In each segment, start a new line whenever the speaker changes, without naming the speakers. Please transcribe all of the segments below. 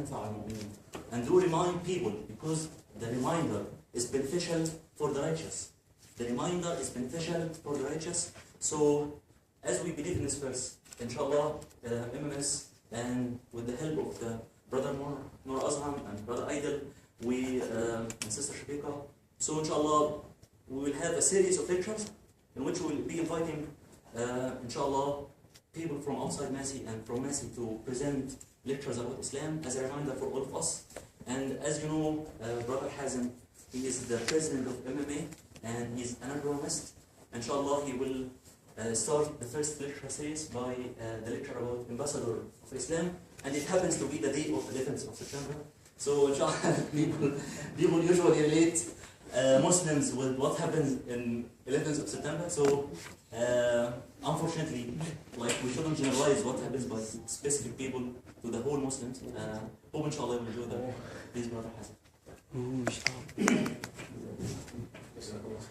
تنفع المؤمنين. And do remind people, because the reminder is beneficial for the righteous. The reminder is beneficial for the righteous. So, as we believe in this verse, inshallah, MMS, and with the help of the brother Nur Azham and brother Aidel, and sister Shafiqa, so inshallah, we will have a series of lectures in which we will be inviting, inshallah, people from outside Massey and from Massey to present lectures about Islam as a reminder for all of us. And as you know, brother Hazim, he is the president of MMA and he's an agronomist. Inshallah, he will start the first lecture series by the lecture about Ambassador of Islam, and it happens to be the day of 11th of September. So inshallah, people usually relate Muslims with what happens in 11th of September. So unfortunately, like, we shouldn't generalize what happens by specific people to the whole Muslims. Hope inshallah we will do that. Please, brother Hazim.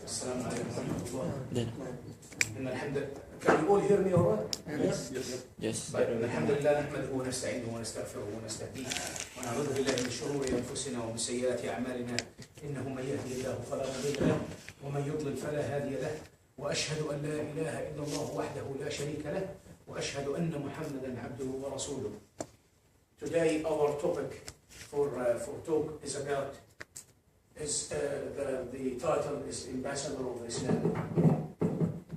السلام عليكم ورحمة الله. إن الحمد Can you all hear me all right?
Yes.
الحمد لله نحمده ونستعينه ونستغفره ونستهديه ونعوذ بالله من شرور أنفسنا ومن سيئات أعمالنا إنه من يهدي الله فلا مضل له ومن يضلل فلا هادي له وأشهد أن لا إله إلا الله وحده لا شريك له وأشهد أن محمدا عبده ورسوله. Today our topic for talk is about the title is Ambassador of Islam,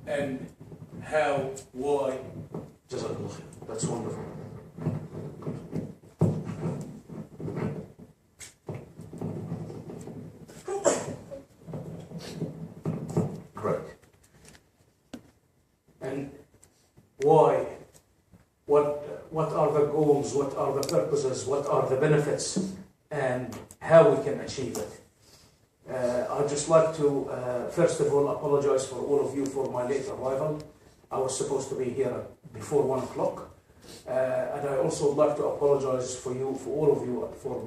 and how, why. Jazakallah khair. That's wonderful. Great. And why? What are the goals? What are the purposes? What are the benefits? And how we can achieve it? I'd just like to, first of all, apologize for all of you for my late arrival. I was supposed to be here before 1 o'clock. And I also would like to apologize for all of you, for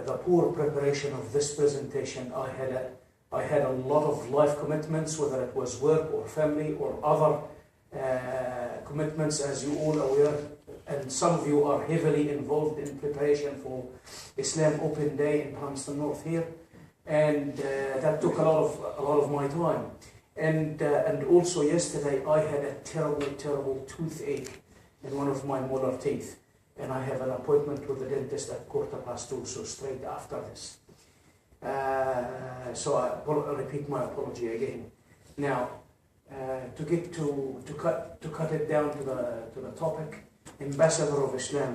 the poor preparation of this presentation. I had a lot of life commitments, whether it was work or family or other commitments, as you all aware. And some of you are heavily involved in preparation for Islam Open Day in Palmerston North here. And that took a lot of my time. And also yesterday I had a terrible toothache in one of my molar teeth, and I have an appointment with the dentist at 2:15, so straight after this. So I repeat my apology again. Now, to cut it down to the topic, Ambassador of Islam.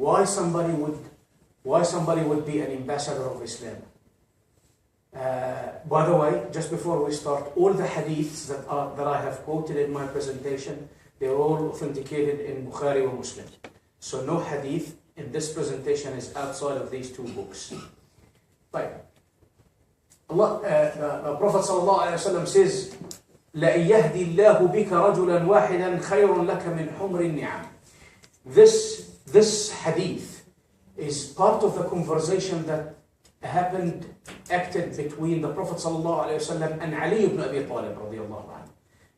Why somebody would be an ambassador of Islam? By the way, just before we start, all the hadiths that I have quoted in my presentation, they're all authenticated in Bukhari or Muslim. So no hadith in this presentation is outside of these two books. Right. The Prophet ﷺ says, لَأَن يَهْدِي اللَّهُ بِكَ رَجُلًا وَاحِدًا خَيْرٌ لَكَ مِنْ حُمْرِ النِّعَمِ. This hadith is part of the conversation that acted between the Prophet ﷺ and Ali ibn Abi Talib radiallahu anhu,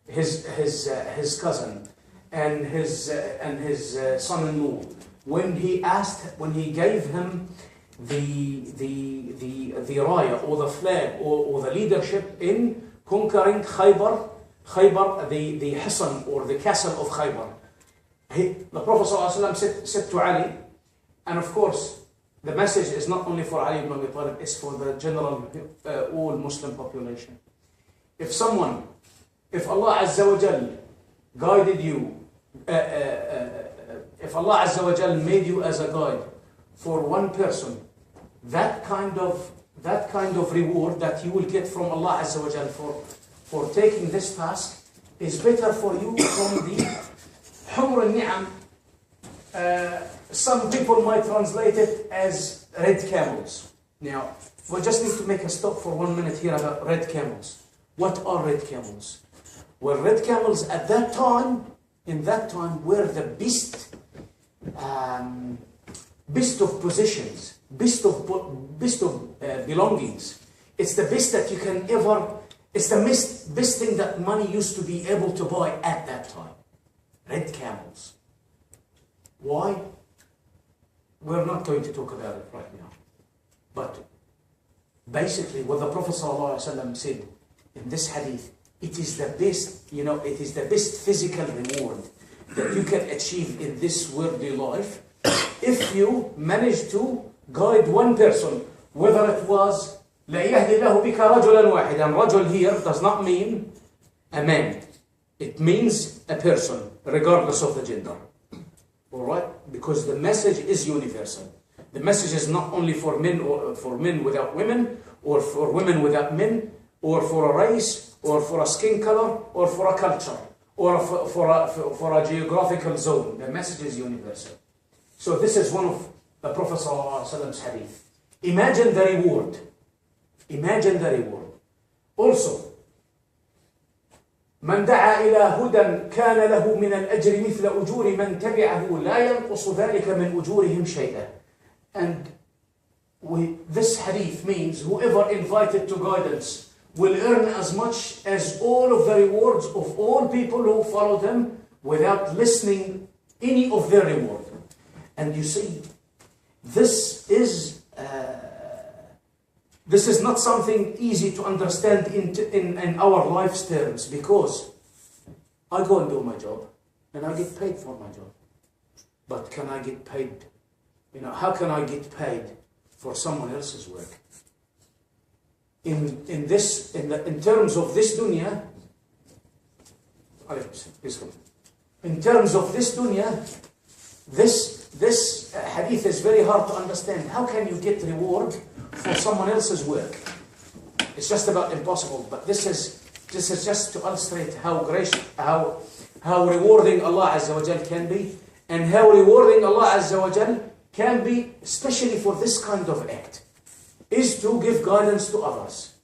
his cousin and his son-in-law, when he gave him the raya or the flag or the leadership in conquering Khaybar, the Hisan or the castle of Khaybar. The Prophet ﷺ said to Ali, and of course, the message is not only for Ali ibn Abi Talib, it's for the general, all Muslim population. If Allah Azza wa Jal guided you, if Allah Azza wa Jal made you as a guide for one person, that kind of reward that you will get from Allah Azza wa Jal for taking this task is better for you from the Humr al-Ni'am. Some people might translate it as red camels. Now, we just need to make a stop for 1 minute here about red camels. What are red camels? Well, red camels in that time, were the best of positions, best of belongings. It's the best that you can ever. It's the best thing that money used to be able to buy at that time. red camels. Why? We're not going to talk about it right now. But basically what the Prophet ﷺ said in this hadith, it is the best, it is the best physical reward that you can achieve in this worldly life if you manage to guide one person, whether it was لا يهدي الله بك رجلا واحدا. رجل here does not mean a man. It means a person, regardless of the gender. Alright? Because the message is universal. The message is not only for men or for men without women, or for women without men, or for a race, or for a skin color, or for a culture, or for a geographical zone. The message is universal. So this is one of the Prophet ﷺ's hadith. Imagine the reward. Imagine the reward. Also, من دعا إلى هدى كان له من الأجر مثل أجور من تبعه لا ينقص ذلك من أجورهم شيئا. And this hadith means whoever invited to guidance will earn as much as all of the rewards of all people who followed him without listening any of their reward. And you see, this is not something easy to understand in our life's terms, because I go and do my job and I get paid for my job. But can I get paid? How can I get paid for someone else's work? In terms of this dunya, in terms of this dunya, this hadith is very hard to understand. How can you get reward for someone else's work? It's just about impossible. But this is just to illustrate how rewarding Allah Azza wa Jal can be, and how rewarding Allah Azza wa Jal can be, especially for this kind of act, is to give guidance to others.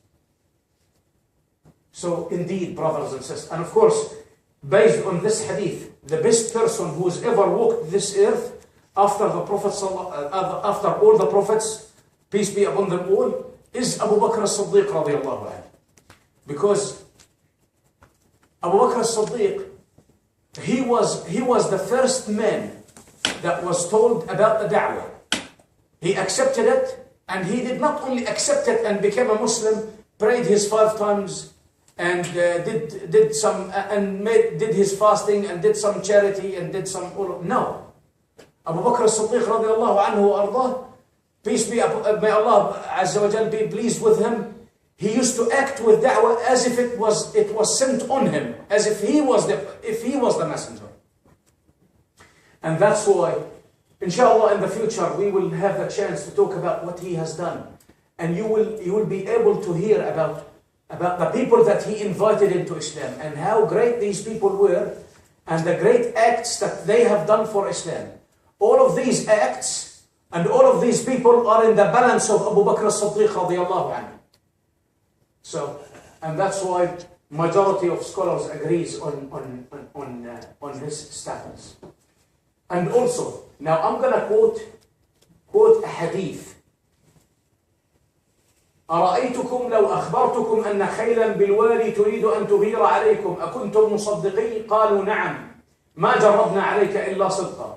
So indeed, brothers and sisters, and of course, based on this hadith, the best person who has ever walked this earth after the Prophet, after all the prophets, peace be upon them all, is Abu Bakr as-Siddiq radiallahu anhu. Because Abu Bakr as-Siddiq, he was the first man that was told about the da'wah. He accepted it, and he did not only accept it and became a Muslim, prayed his 5 times, and did his fasting, and did some charity, and did some. No, Abu Bakr as-Siddiq radiallahu anhu ardah, peace be upon, may Allah Azza wa Jal be pleased with him. He used to act with da'wah as if it was sent on him, as if he was the messenger. And that's why, inshallah, in the future we will have the chance to talk about what he has done, and you will be able to hear about the people that he invited into Islam, and how great these people were, and the great acts that they have done for Islam. All of these acts and all of these people are in the balance of Abu Bakr as-Siddiq radiallahu anhu. So, and that's why majority of scholars agrees on his status. And also, now I'm going to quote a hadith. أرأيتكم لو أخبرتكم أن خيلا بالوادي تريد أن تغير عليكم أكنتم مصدقين قالوا نعم ما جربنا عليك إلا صدقا.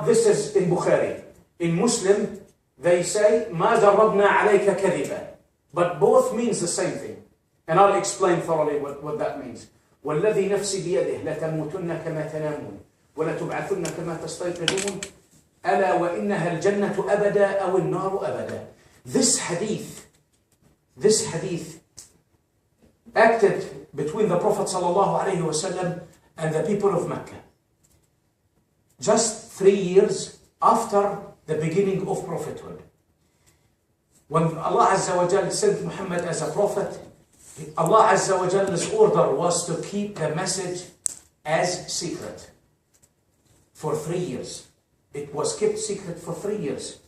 This is in Bukhari. In Muslim, they say ما جربنا عليك كذبا. But both means the same thing. And I'll explain thoroughly what that means. والذي نفسي بيده لتموتن كما تنامون ولتبعثن كما تستيقظون ألا وإنها الجنة أبدا أو النار أبدا. This hadith acted between the Prophet ﷺ and the people of Mecca. Just 3 years after the beginning of prophethood. When Allah Azza wa Jal sent Muhammad as a prophet, Allah Azza wa Jal's order was to keep the message as secret for 3 years. It was kept secret for 3 years.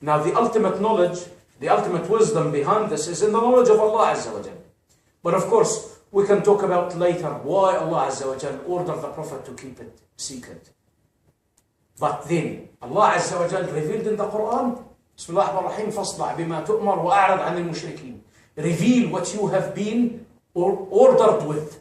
Now the ultimate knowledge, the ultimate wisdom behind this is in the knowledge of Allah Azza wa Jal. But of course, we can talk about later why Allah Azza wa Jal ordered the Prophet to keep it secret. But then, Allah Azza wa Jal revealed in the Quran, بسم الله الرحمن الرحيم فاصدع بما تؤمر وأعرض عن المشركين. Reveal what you have been ordered with.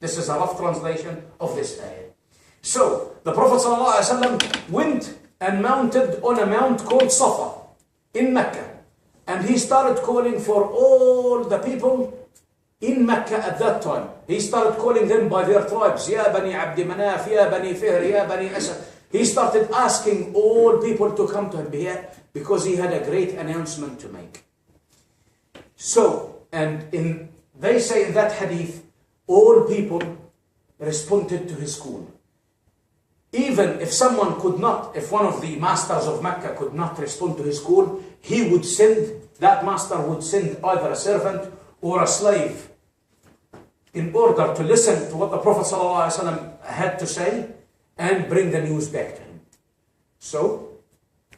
This is a rough translation of this ayah. So, the Prophet ﷺ went and mounted on a mount called Safa in Mecca. And he started calling for all the people in Mecca at that time. He started calling them by their tribes. Ya Bani Abdi Manaf, Ya Bani Fihr, Ya Bani Asad. He started asking all people to come to him here because he had a great announcement to make. So, and they say in that hadith, all people responded to his call. Even if someone could not, if one of the masters of Mecca could not respond to his call, he would send, that master would send either a servant or a slave in order to listen to what the Prophet ﷺ had to say and bring the news back to him. So,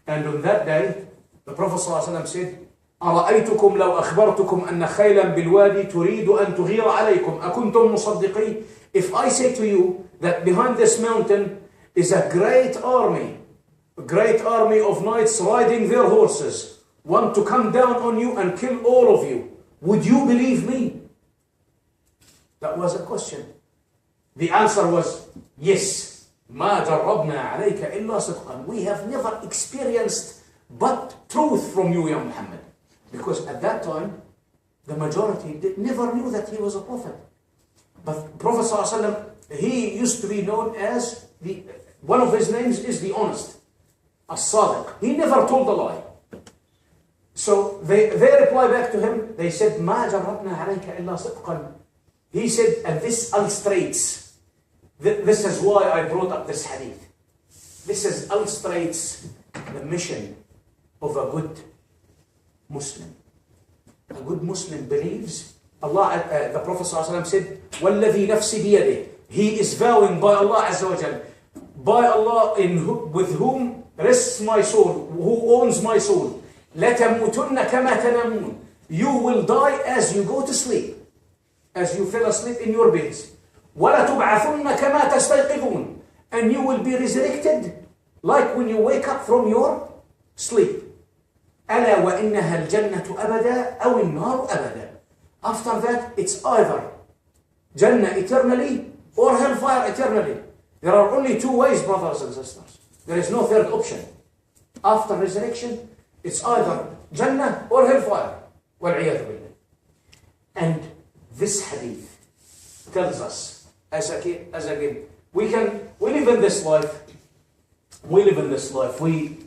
and on that day, the Prophet ﷺ said, أرأيتكم لو أخبرتكم أن خيلا بالوادي تريد أن تغير عليكم أكنتم مصدقين. If I say to you that behind this mountain is a great army of knights riding their horses, want to come down on you and kill all of you, would you believe me? That was a question. The answer was yes. ما جربنا عليك إلا صدقا. We have never experienced but truth from you, Ya Muhammad. Because at that time, the majority never knew that he was a prophet. But Prophet ﷺ, he used to be known as, one of his names is the honest, as-sadiq. He never told a lie. So they reply back to him, they said, ما جربنا عليك إلا صدقا. He said, and this illustrates, this is why I brought up this hadith. This illustrates the mission of a good Muslim. A good Muslim believes, the Prophet ﷺ said, وَالَّذِي نَفْسِ بِيَدِهِ. He is vowing by Allah Azza wa Jal, by Allah with whom rests my soul, who owns my soul. لَتَمُوتُنَّ كَمَا تَنَمُونَ. You will die as you go to sleep, as you fell asleep in your beds. وَلَتُبْعَثُنَّ كَمَا تَسْتَيْقِظُونَ. And you will be resurrected like when you wake up from your sleep. أَلَا وَإِنَّهَا الْجَنَّةُ أَبَدًا أَوْ النَّارُ أَبَدًا. After that, it's either Jannah eternally or hellfire eternally. There are only two ways, brothers and sisters. There is no third option. After resurrection, it's either Jannah or hellfire. وَالْعِيَاذُ بِاللَّهِ. And this hadith tells us, as again, we live in this life. We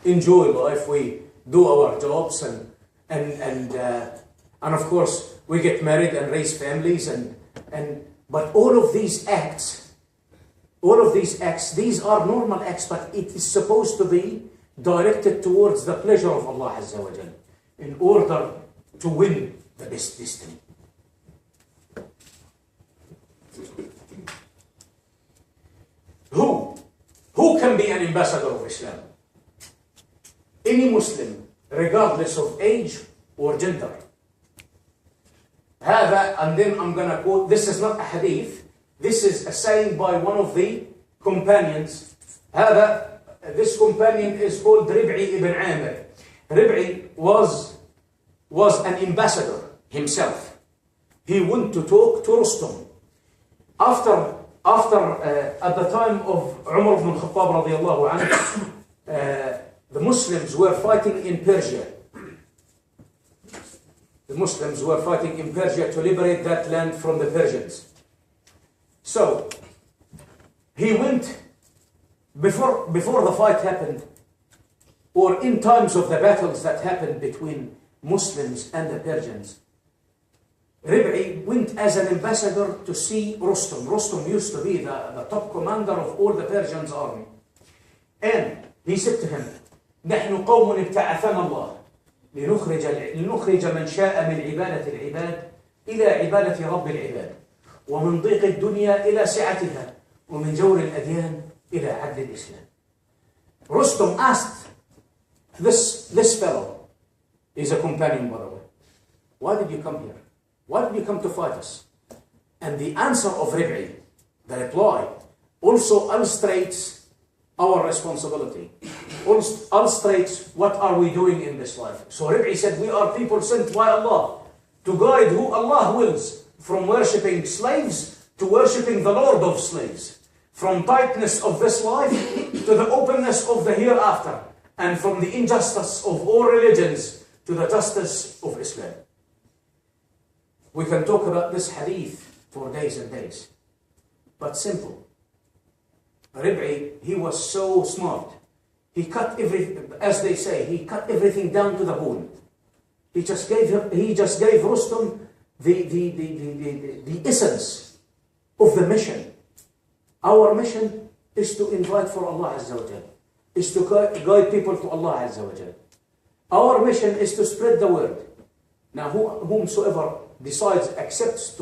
enjoy life. We do our jobs and of course we get married and raise families but all of these acts, these are normal acts, but it is supposed to be directed towards the pleasure of Allah Azza wa Jal in order to win the best destiny. Who can be an ambassador of Islam? Any Muslim, regardless of age or gender. And then I'm going to quote, this is not a hadith, this is a saying by one of the companions. This companion is called Rib'i ibn Amir. Rib'i was an ambassador himself. He went to talk to Rustum. After at the time of Umar ibn Khattab radiallahu anhu, the Muslims were fighting in Persia. The Muslims were fighting in Persia to liberate that land from the Persians. So, he went, before the fight happened, or in times of the battles that happened between Muslims and the Persians, Rib'i went as an ambassador to see Rustum. Rustum used to be the top commander of all the Persians' army. And he said to him, نحن قوم ابتعثنا الله لنخرج من شاء من عبادة العباد إلى عبادة رب العباد ومن ضيق الدنيا إلى سعتها ومن جور الأديان إلى عدل الإسلام. Rustum asked this fellow, he's a companion by the way, why did you come here? Why did you come to fight us? And the answer of Rib'i, the reply, also illustrates our responsibility. Illustrates what are we doing in this life. So Rib'i said, we are people sent by Allah to guide who Allah wills, from worshipping slaves to worshipping the Lord of slaves, from tightness of this life to the openness of the hereafter, and from the injustice of all religions to the justice of Islam. We can talk about this hadith for days and days, but simple. Rib'i, he was so smart. He cut as they say, he cut everything down to the bone. He just gave Rustum the essence of the mission. Our mission is to invite for Allah Azza wa Jal, is to guide people to Allah Azza wa Jal. Our mission is to spread the word. Now, whomsoever decides accepts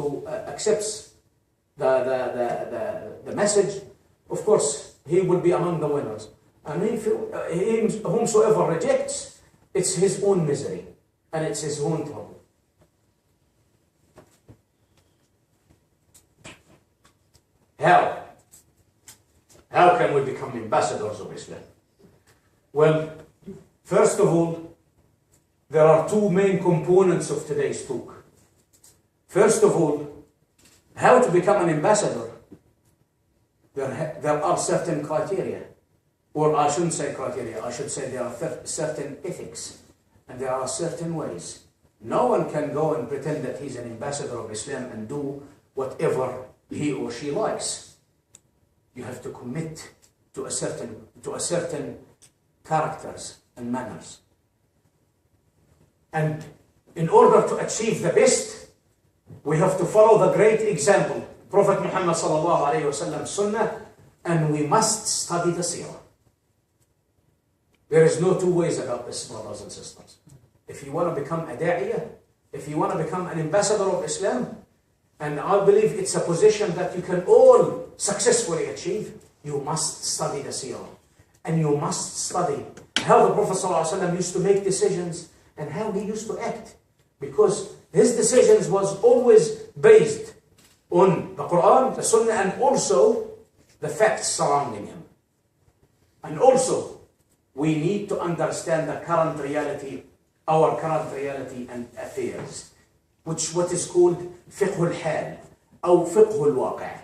the message, of course, he will be among the winners. And whomsoever rejects, it's his own misery and it's his own trouble. How can we become ambassadors of Islam? Well, first of all, there are two main components of today's talk. First of all, how to become an ambassador. There are certain criteria, or I shouldn't say criteria, I should say there are certain ethics, and there are certain ways. No one can go and pretend that he's an ambassador of Islam and do whatever he or she likes. You have to commit to a certain characters and manners. And in order to achieve the best, we have to follow the great example, Prophet Muhammad sallallahu alayhi wa sallam's sunnah, and we must study the seerah. There is no two ways about this, brothers and sisters. If you want to become a da'iyah, if you want to become an ambassador of Islam, and I believe it's a position that you can all successfully achieve, you must study the seerah. And you must study how the Prophet ﷺ used to make decisions and how he used to act. Because his decisions was always based on the Quran, the Sunnah, and also the facts surrounding him. And also, we need to understand the current reality, our current reality and affairs, what is called fiqh al-hal, or fiqh al-waqi'.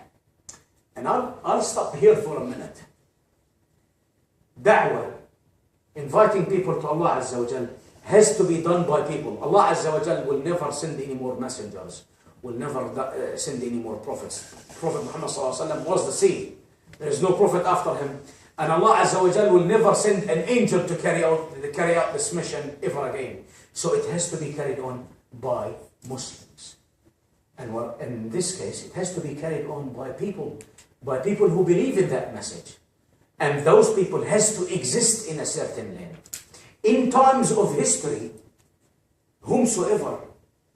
And I'll stop here for a minute. Da'wah, inviting people to Allah Azza wa Jal, has to be done by people. Allah Azza wa Jal will never send any more messengers, will never send any more prophets. Prophet Muhammad was the seal. There is no prophet after him. And Allah Azza wa Jal will never send an angel to carry out this mission ever again. So it has to be carried on by Muslims. And in this case, it has to be carried on by people who believe in that message. And those people has to exist in a certain land. In times of history, whomsoever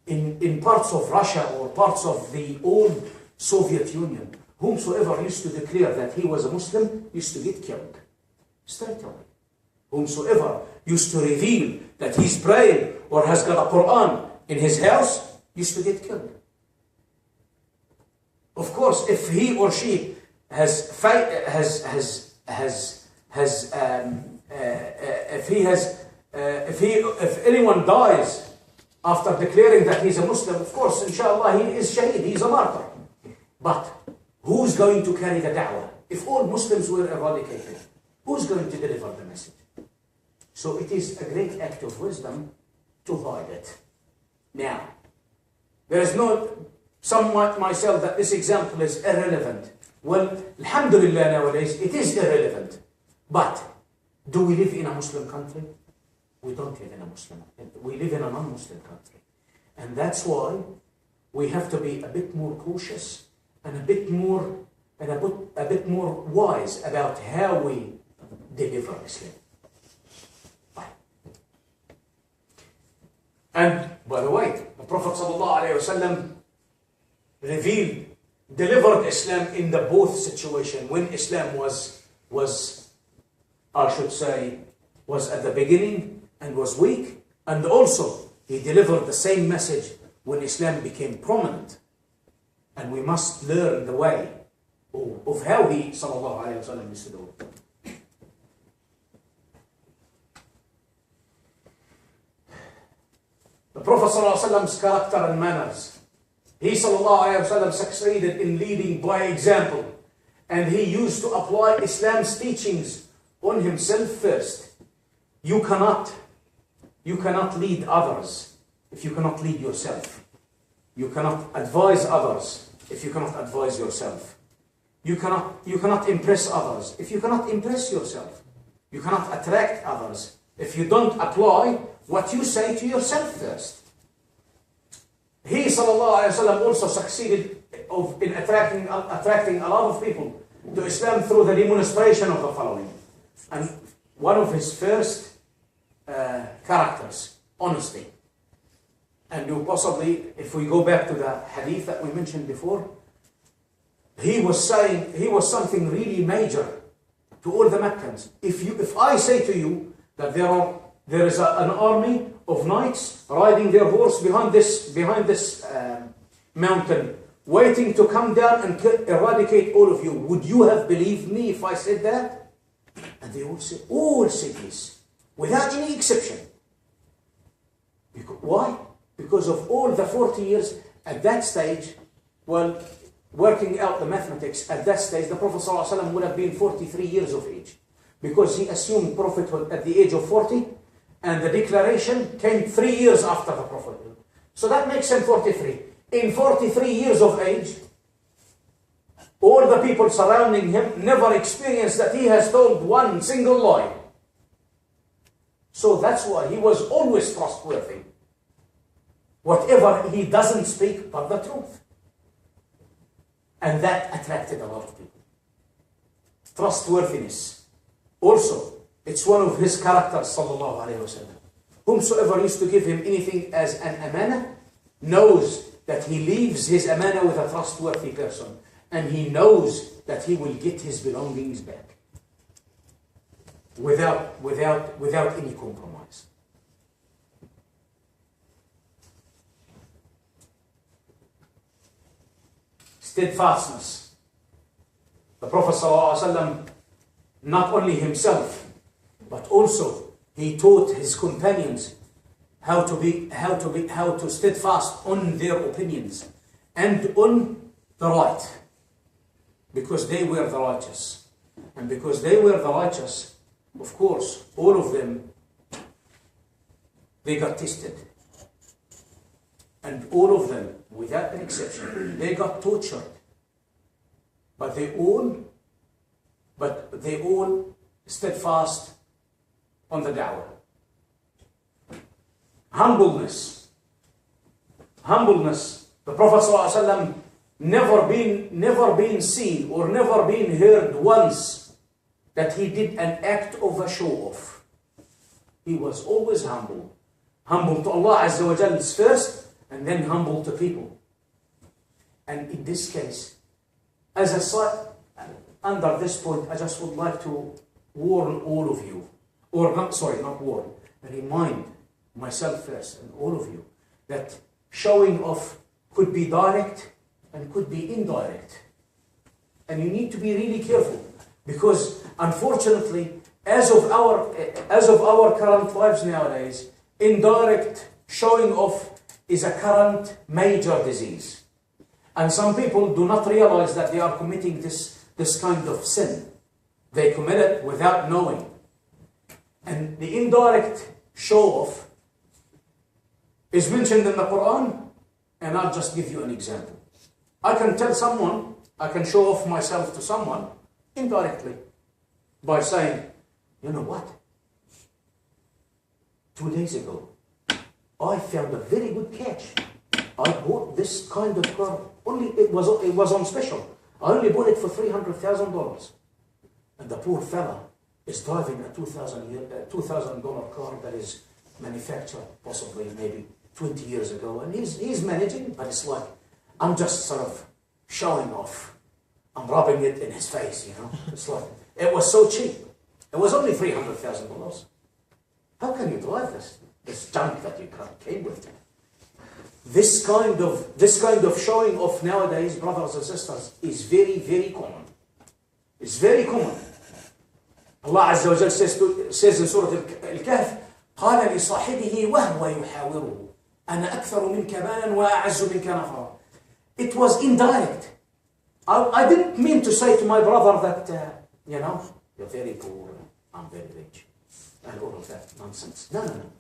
in parts of Russia or parts of the old Soviet Union, whomsoever used to declare that he was a Muslim used to get killed. Straight away. Whomsoever used to reveal that he's praying or has got a Quran in his house used to get killed. Of course, if he or she if anyone dies after declaring that he's a Muslim, of course, inshallah, he is shaheed, he's a martyr. But who's going to carry the da'wah? If all Muslims were eradicated, who's going to deliver the message? So it is a great act of wisdom to hide it. Now, there is some might myself that this example is irrelevant. Well, alhamdulillah, nowadays it is irrelevant. But do we live in a Muslim country? We don't live in a Muslim. We live in a non-Muslim country. And that's why we have to be a bit more cautious and a bit more wise about how we deliver Islam. And by the way, the Prophet ﷺ delivered Islam in the both situation. When Islam was at the beginning and was weak, and also he delivered the same message when Islam became prominent. And we must learn the way of how he ﷺ used to do it. The Prophet ﷺ's character and manners He ﷺ succeeded in leading by example, and he used to apply Islam's teachings on himself first. You cannot lead others if you cannot lead yourself. You cannot advise others if you cannot advise yourself. You cannot impress others if you cannot impress yourself. You cannot attract others if you don't apply what you say to yourself first. He ﷺ also succeeded in attracting a lot of people to Islam through the demonstration of the following. And one of his first characters, honesty. And you possibly, if we go back to the hadith that we mentioned before, he was something really major to all the Meccans. If I say to you that there is an army of knights riding their horse behind this mountain, waiting to come down and eradicate all of you, would you have believed me if I said that? And they all said yes, without any exception. Why? Because of all the 40 years at that stage, well, working out the mathematics, at that stage, the Prophet ﷺ would have been 43 years of age. Because he assumed prophethood at the age of 40, and the declaration came 3 years after the prophethood. So that makes him 43. In 43 years of age, all the people surrounding him never experienced that he has told one single lie. So that's why he was always trustworthy. Whatever, he doesn't speak but the truth. And that attracted a lot of people. Trustworthiness. Also, it's one of his characters, sallallahu alayhi wa sallam. Whomsoever used to give him anything as an amana knows that he leaves his amana with a trustworthy person, and he knows that he will get his belongings back without any compromise. Steadfastness. The Prophet ﷺ, not only himself, but also he taught his companions how to steadfast on their opinions and on the right, because they were the righteous. And because they were the righteous, of course, all of them, they got tested. And all of them, without an exception, they got tortured. But they all steadfast on the da'wah. Humbleness. The Prophet ﷺ never been seen or never been heard once that he did an act of a show-off. He was always humble. Humble to Allah Azza wa Jalla first, and then humble to people. And in this case, as a side, under this point, I just would like to warn all of you, remind myself first and all of you that showing off could be direct and could be indirect. And you need to be really careful, because unfortunately, as of our current lives nowadays, indirect showing off is a current major disease. And some people do not realize that they are committing this kind of sin. They commit it without knowing. And the indirect show-off is mentioned in the Quran, and I'll just give you an example. I can tell someone, I can show off myself to someone indirectly by saying, you know what? 2 days ago, I found a very good catch. I bought this kind of car, only it was on special. I only bought it for $300,000. And the poor fella is driving a $2,000 car that is manufactured possibly maybe 20 years ago. And he's managing, but it's like, I'm just sort of showing off. I'm rubbing it in his face, you know. It's like, it was so cheap. It was only $300,000. How can you drive this junk that you came with? This kind of showing off nowadays, brothers and sisters, is very, very common. It's very common. Allah Azza wa Jal says in Surah Al-Kahf, قال لصاحبه وهو يحاوره أنا أكثر منك مالا وأعز منك نفرا. It was indirect. I didn't mean to say to my brother that, you're very poor, I'm very rich, and all of that nonsense. No.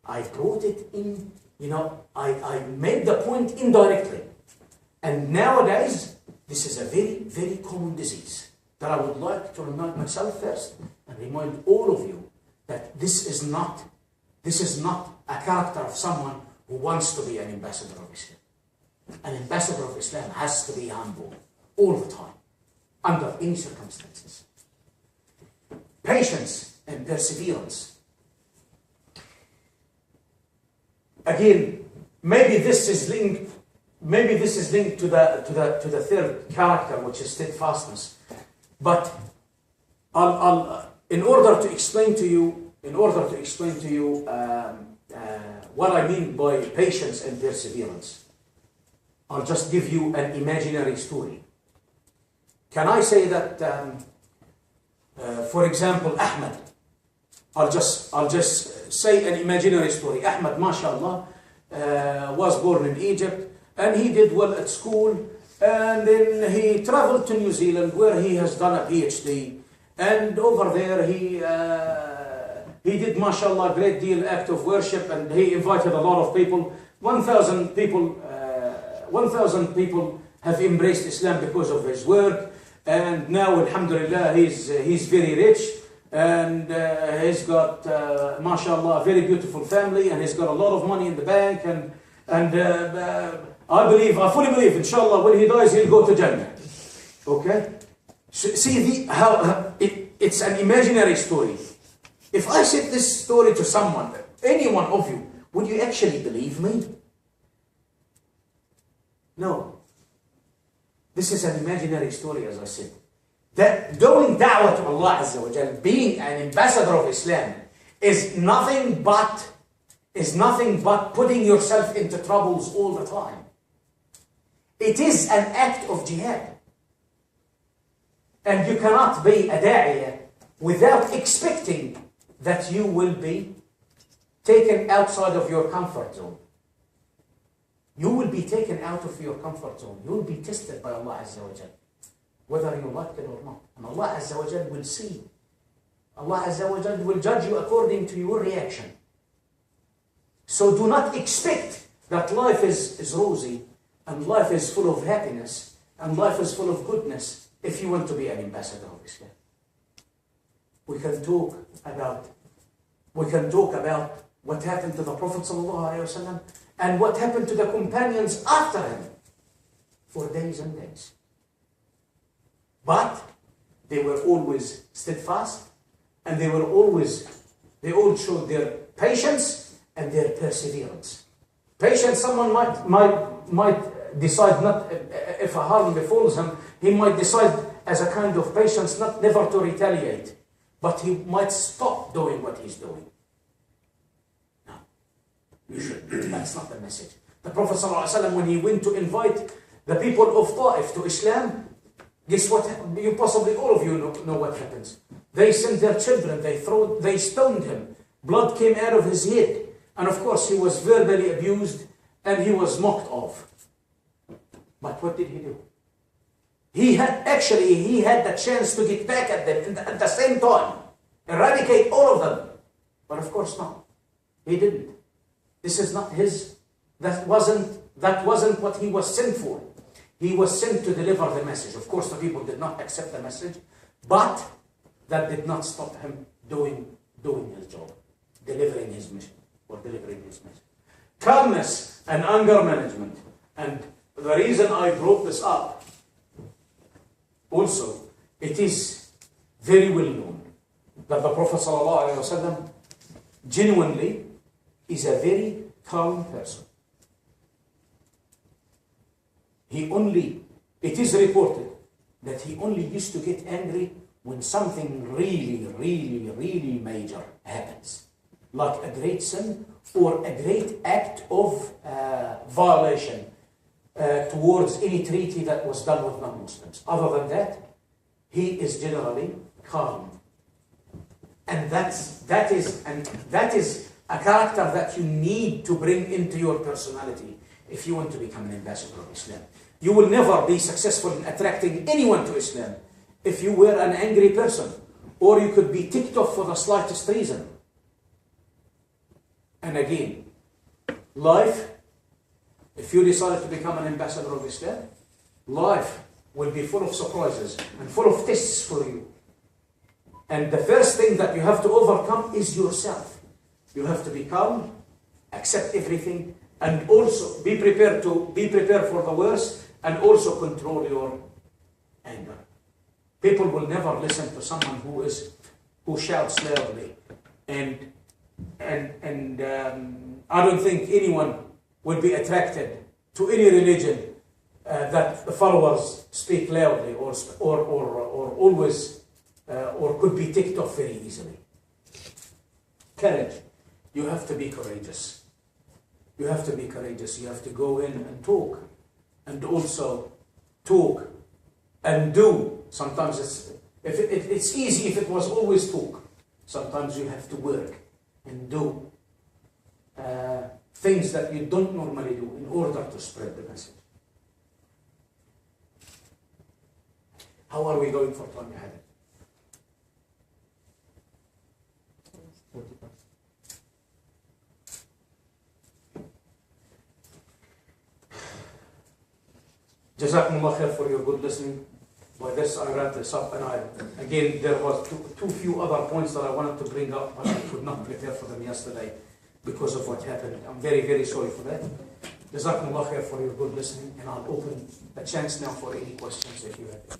I brought it in, I made the point indirectly. And nowadays, this is a very, very common disease that I would like to remind myself first and remind all of you that this is not a character of someone who wants to be an ambassador of Islam. An ambassador of Islam has to be humble all the time, under any circumstances. Patience and perseverance. Again, maybe this is linked to the third character, which is steadfastness. But in order to explain to you what I mean by patience and perseverance, I'll just give you an imaginary story. Can I say that, for example, Ahmed? I'll just say an imaginary story. Ahmed, mashallah, was born in Egypt, and he did well at school, and then he traveled to New Zealand, where he has done a PhD, and over there he did, mashallah, a great deal act of worship, and he invited a lot of people. 1,000 people have embraced Islam because of his work, and now, alhamdulillah, he's very rich, and he's got, mashallah, a very beautiful family, and he's got a lot of money in the bank, and I fully believe, inshallah, when he dies, he'll go to Jannah. Okay? See how it's an imaginary story. If I said this story to someone, any one of you, would you actually believe me? No. This is an imaginary story, as I said. That doing da'wah to Allah Azza wa Jal, being an ambassador of Islam, is nothing but putting yourself into troubles all the time. It is an act of jihad. And you cannot be a da'iyah without expecting that you will be taken outside of your comfort zone. You will be taken out of your comfort zone. You will be tested by Allah Azza wa Jal, whether you like it or not. And Allah Azza wa Jal will see. Allah Azza wa Jal will judge you according to your reaction. So do not expect that life is rosy, and life is full of happiness, and life is full of goodness if you want to be an ambassador of Islam. We can talk about what happened to the Prophet ﷺ and what happened to the companions after him for days and days. But they were always steadfast, and they all showed their patience and their perseverance. Patience, someone might decide not, if a harm befalls him, he might decide as a kind of patience never to retaliate, but he might stop doing what he's doing. No, you should. That's not the message. The Prophet ﷺ, when he went to invite the people of Ta'if to Islam, guess what? You possibly all of you know what happens. They sent their children, they stoned him, blood came out of his head, and of course he was verbally abused and he was mocked of. But what did he do? He had the chance to get back at them at the same time, eradicate all of them. But of course not. He didn't. This is not his, that wasn't what he was sent for. He was sent to deliver the message. Of course the people did not accept the message, but that did not stop him doing his job, delivering his mission. Calmness and anger management. And the reason I brought this up, also, it is very well known that the Prophet ﷺ genuinely is a very calm person. It is reported that he only used to get angry when something really, really, really major happens, like a great sin or a great act of violation towards any treaty that was done with non-Muslims. Other than that, he is generally calm. And that is a character that you need to bring into your personality if you want to become an ambassador of Islam. You will never be successful in attracting anyone to Islam if you were an angry person, or you could be ticked off for the slightest reason. And again, life, if you decide to become an ambassador of Islam, life will be full of surprises and full of tests for you. And the first thing that you have to overcome is yourself. You have to be calm, accept everything, and also be prepared for the worst, and also control your anger. People will never listen to someone who shouts loudly, and I don't think anyone would be attracted to any religion that the followers speak loudly or always or could be ticked off very easily. Courage. You have to be courageous. You have to be courageous. You have to go in and talk, and also talk and do. Sometimes it's easy if it was always talk. Sometimes you have to work and do things that you don't normally do in order to spread the message. How are we going for time ahead? Jazakumullah khair for your good listening. By this I wrap this up, and again there was too few other points that I wanted to bring up, but I could not prepare for them yesterday because of what happened. I'm very, very sorry for that. Jazakumullah khair for your good listening, and I'll open the chance now for any questions if you have.